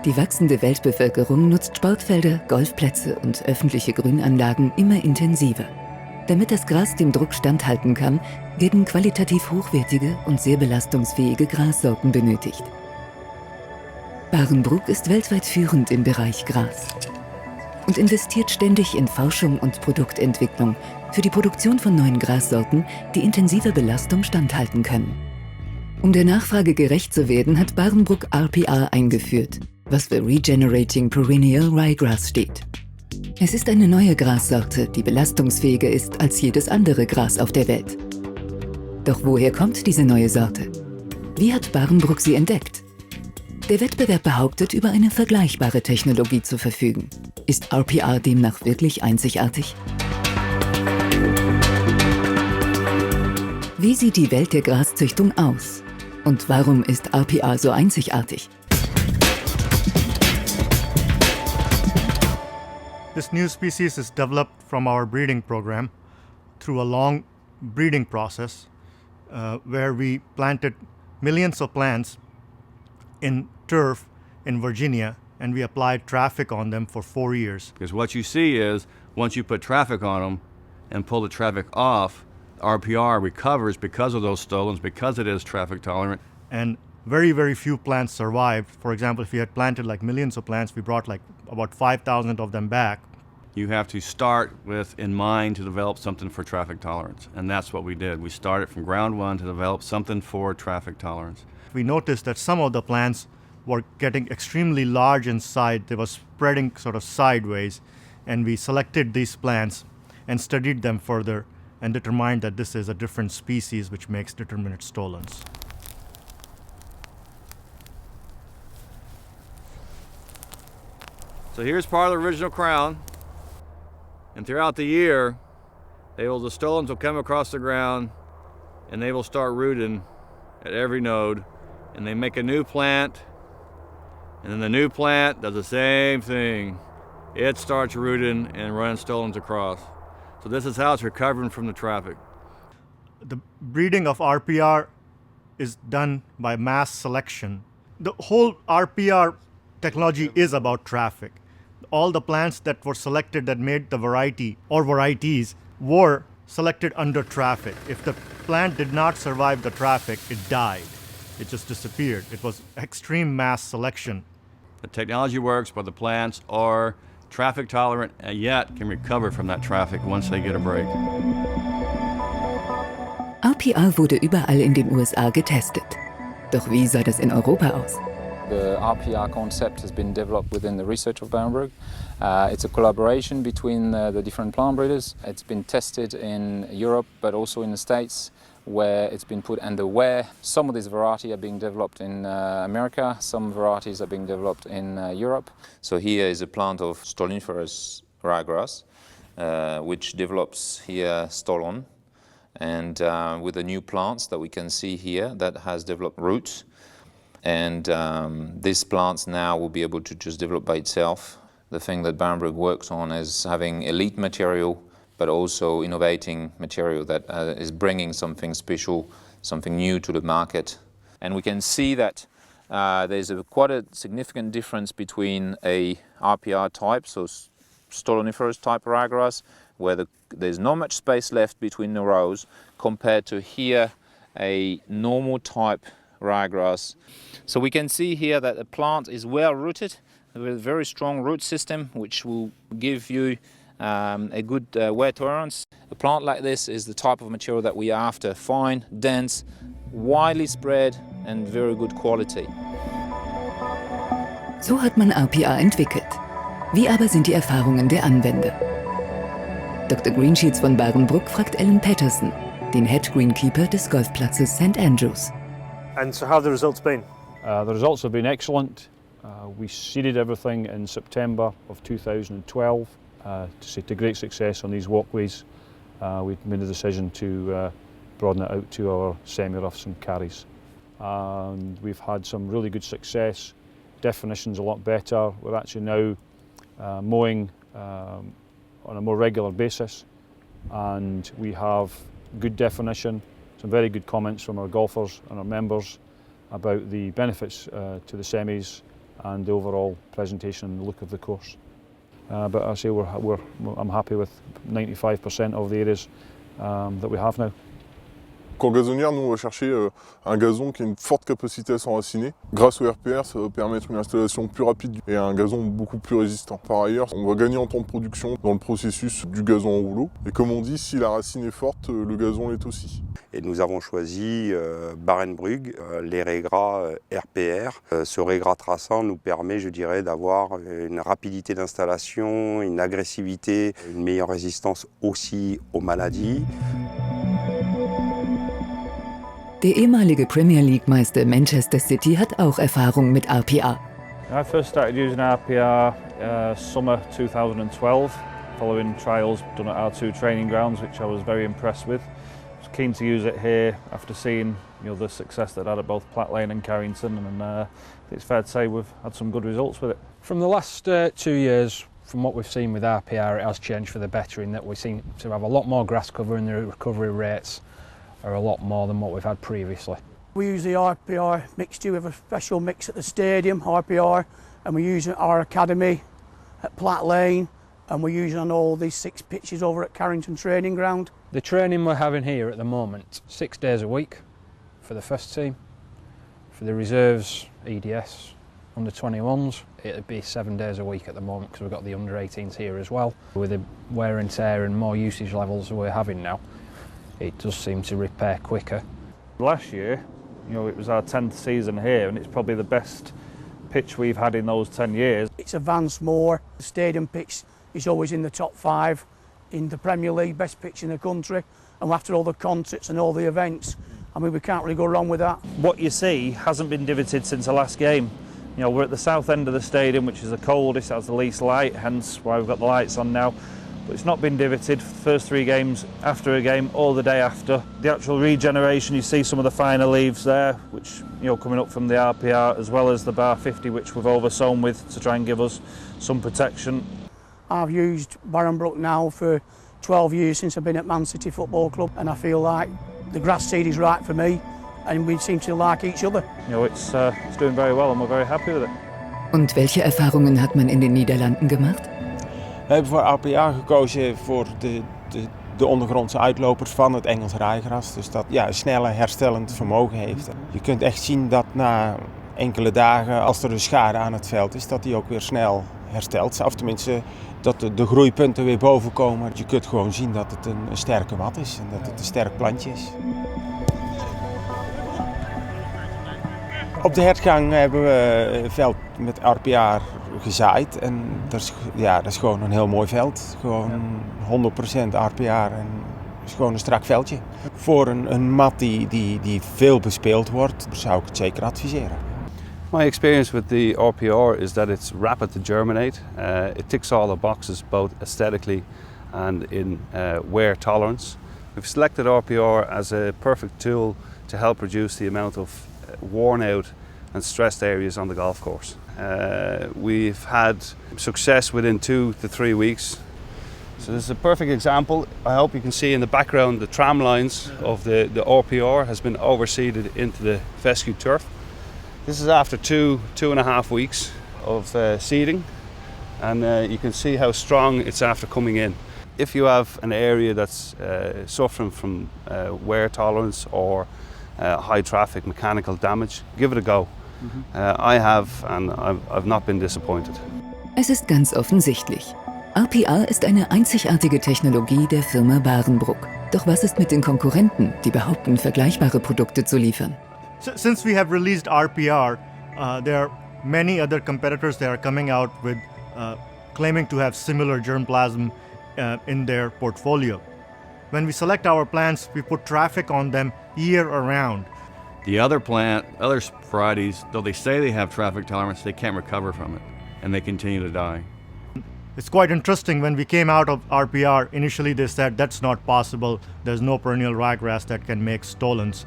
Die wachsende Weltbevölkerung nutzt Sportfelder, Golfplätze und öffentliche Grünanlagen immer intensiver. Damit das Gras dem Druck standhalten kann, werden qualitativ hochwertige und sehr belastungsfähige Grassorten benötigt. Barenbrouck ist weltweit führend im Bereich Gras und investiert ständig in Forschung und Produktentwicklung für die Produktion von neuen Grassorten, die intensiver Belastung standhalten können. Um der Nachfrage gerecht zu werden, hat Barenbrouck RPR eingeführt, was für Regenerating Perennial Ryegrass steht. Es ist eine neue Grassorte, die belastungsfähiger ist als jedes andere Gras auf der Welt. Doch woher kommt diese neue Sorte? Wie hat Barenbrouck sie entdeckt? Der Wettbewerb behauptet, über eine vergleichbare Technologie zu verfügen. Ist RPR demnach wirklich einzigartig? Wie sieht die Welt der Graszüchtung aus? Und warum ist RPR so einzigartig? This new species is developed from our breeding program through a long breeding process where we planted millions of plants in turf in Virginia, and we applied traffic on them for 4 years. Because what you see is, once you put traffic on them and pull the traffic off, RPR recovers because of those stolons, because it is traffic tolerant. And very, very few plants survived. For example, if we had planted like millions of plants, we brought like about 5,000 of them back. You have to start with in mind to develop something for traffic tolerance. And that's what we did. We started from ground one to develop something for traffic tolerance. We noticed that some of the plants were getting extremely large in size. They were spreading sort of sideways. And we selected these plants and studied them further and determined that this is a different species which makes determinate stolons. So here's part of the original crown. And throughout the year, the stolons will come across the ground and they will start rooting at every node. And they make a new plant. And then the new plant does the same thing. It starts rooting and running stolons across. So this is how it's recovering from the traffic. The breeding of RPR is done by mass selection. The whole RPR technology is about traffic. All the plants that were selected that made the variety or varieties were selected under traffic. If the plant did not survive the traffic, it died. It just disappeared. It was extreme mass selection. The technology works, but the plants are traffic tolerant and yet can recover from that traffic once they get a break. RPR wurde überall in den USA getestet. Doch wie sah das in Europa aus? The RPR concept has been developed within the research of Barenbrouck. It's a collaboration between the different plant breeders. It's been tested in Europe, but also in the States, where it's been put under wear. Some of these varieties are being developed in America, some varieties are being developed in Europe. So here is a plant of stoloniferous ryegrass, which develops here stolon. And with the new plants that we can see here, that has developed roots. And these plants now will be able to just develop by itself. The thing that Barenbrouck works on is having elite material, but also innovating material that is bringing something special, something new to the market. And we can see that there's quite a significant difference between a RPR type, so stoloniferous type ryegrass, where there's not much space left between the rows, compared to here a normal type ryegrass. So we can see here that the plant is well rooted with a very strong root system, which will give you a good wear tolerance. A plant like this is the type of material that we are after: fine, dense, widely spread and very good quality. So hat man RPR entwickelt. Wie aber sind die Erfahrungen der Anwender? Dr. Greensheets von Barenbrouck fragt Alan Patterson, den Head Greenkeeper des Golfplatzes St. Andrews. And so how have the results been? The results have been excellent. We seeded everything in September of 2012 to great success on these walkways. We made the decision to broaden it out to our semi-roughs and carries. And we've had some really good success. Definition's a lot better. We're actually now mowing on a more regular basis, and we have good definition, some very good comments from our golfers and our members about the benefits to the semis and the overall presentation and the look of the course. But I say I'm happy with 95% of the areas that we have now. Qu'en gazonnière, nous on va chercher un gazon qui a une forte capacité à s'enraciner. Grâce au RPR, ça va permettre une installation plus rapide et un gazon beaucoup plus résistant. Par ailleurs, on va gagner en temps de production dans le processus du gazon en rouleau. Et comme on dit, si la racine est forte, le gazon l'est aussi. Et nous avons choisi Barenbrugg, les raies gras RPR. Ce raie gras traçant nous permet, je dirais, d'avoir une rapidité d'installation, une agressivité, une meilleure résistance aussi aux maladies. Der ehemalige Premier League-Meister Manchester City hat auch Erfahrung mit RPR. I first started using RPR summer 2012, following trials done at our 2 training grounds, which I was very impressed with. I was keen to use it here after seeing the success that it had at both Platt Lane and Carrington, and it's fair to say we've had some good results with it. From the last 2 years, from what we've seen with RPR, it has changed for the better in that we seem to have a lot more grass cover and the recovery rates are a lot more than what we've had previously. We use the RPR mixture. We have a special mix at the stadium, RPR, and we use it at our academy at Platt Lane, and we use it on all these 6 pitches over at Carrington Training Ground. The training we're having here at the moment, 6 days a week for the first team. For the reserves, EDS, under 21s, it'd be 7 days a week at the moment because we've got the under 18s here as well. With the wear and tear and more usage levels we're having now, it does seem to repair quicker. Last year, it was our 10th season here, and it's probably the best pitch we've had in those 10 years. It's advanced more. The stadium pitch is always in the top 5 in the Premier League, best pitch in the country. And after all the concerts and all the events, I mean, we can't really go wrong with that. What you see hasn't been divoted since the last game. We're at the south end of the stadium, which is the coldest, has the least light, hence why we've got the lights on now. But it's not been divoted for the first 3 games, after a game, or the day after. The actual regeneration, you see some of the finer leaves there, which coming up from the RPR, as well as the bar 50, which we've oversown with to try and give us some protection. I've used Barenbrugg now for 12 years since I've been at Man City Football Club, and I feel like the grass seed is right for me, and we seem to like each other. It's doing very well, and we're very happy with it. Und welche Erfahrungen hat man in den Niederlanden gemacht? We hebben voor RPR gekozen voor de ondergrondse uitlopers van het Engels rijgras. Dus dat een snelle herstellend vermogen heeft. Je kunt echt zien dat na enkele dagen, als er een schade aan het veld is, dat die ook weer snel herstelt. Of tenminste, dat de groeipunten weer boven komen. Je kunt gewoon zien dat het een sterke mat is en dat het een sterk plantje is. Op de hertgang hebben we een veld met RPR gezaaid en dat is gewoon een heel mooi veld. Gewoon 100% RPR en is gewoon een strak veldje. Voor een mat die veel bespeeld wordt, zou ik het zeker adviseren. My experience with the RPR is that it's rapid to germinate. It ticks all the boxes both aesthetically and in wear tolerance. We've selected RPR as a perfect tool to help reduce the amount of worn out and stressed areas on the golf course. We've had success within 2 to 3 weeks. So this is a perfect example. I hope you can see in the background the tram lines of the RPR has been overseeded into the fescue turf. This is after 2.5 weeks of seeding, and you can see how strong it's after coming in. If you have an area that's suffering from wear tolerance or high traffic mechanical damage, give it a go. I have, and I've not been disappointed. Es ist ganz offensichtlich. RPR ist eine einzigartige Technologie der Firma Barenbrugg. Doch was ist mit den Konkurrenten, die behaupten, vergleichbare Produkte zu liefern? Since we have released RPR, there are many other competitors that are coming out with claiming to have similar germplasm in their portfolio. When we select our plants, we put traffic on them year around. The other varieties, though they say they have traffic tolerance, they can't recover from it, and they continue to die. It's quite interesting. When we came out of RPR, initially they said that's not possible. There's no perennial ryegrass that can make stolons.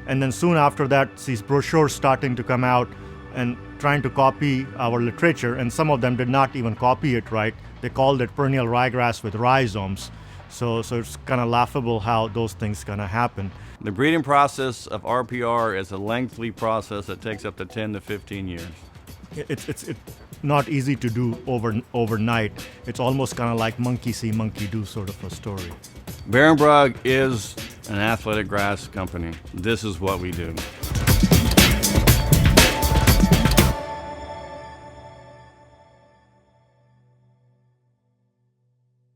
And then soon after that, these brochures starting to come out and trying to copy our literature, and some of them did not even copy it right. They called it perennial ryegrass with rhizomes. So it's kind of laughable how those things gonna happen. The breeding process of RPR is a lengthy process that takes up to 10 to 15 years. It's not easy to do overnight. It's almost kind of like monkey see, monkey do sort of a story. Barenbrug is an athletic grass company. This is what we do.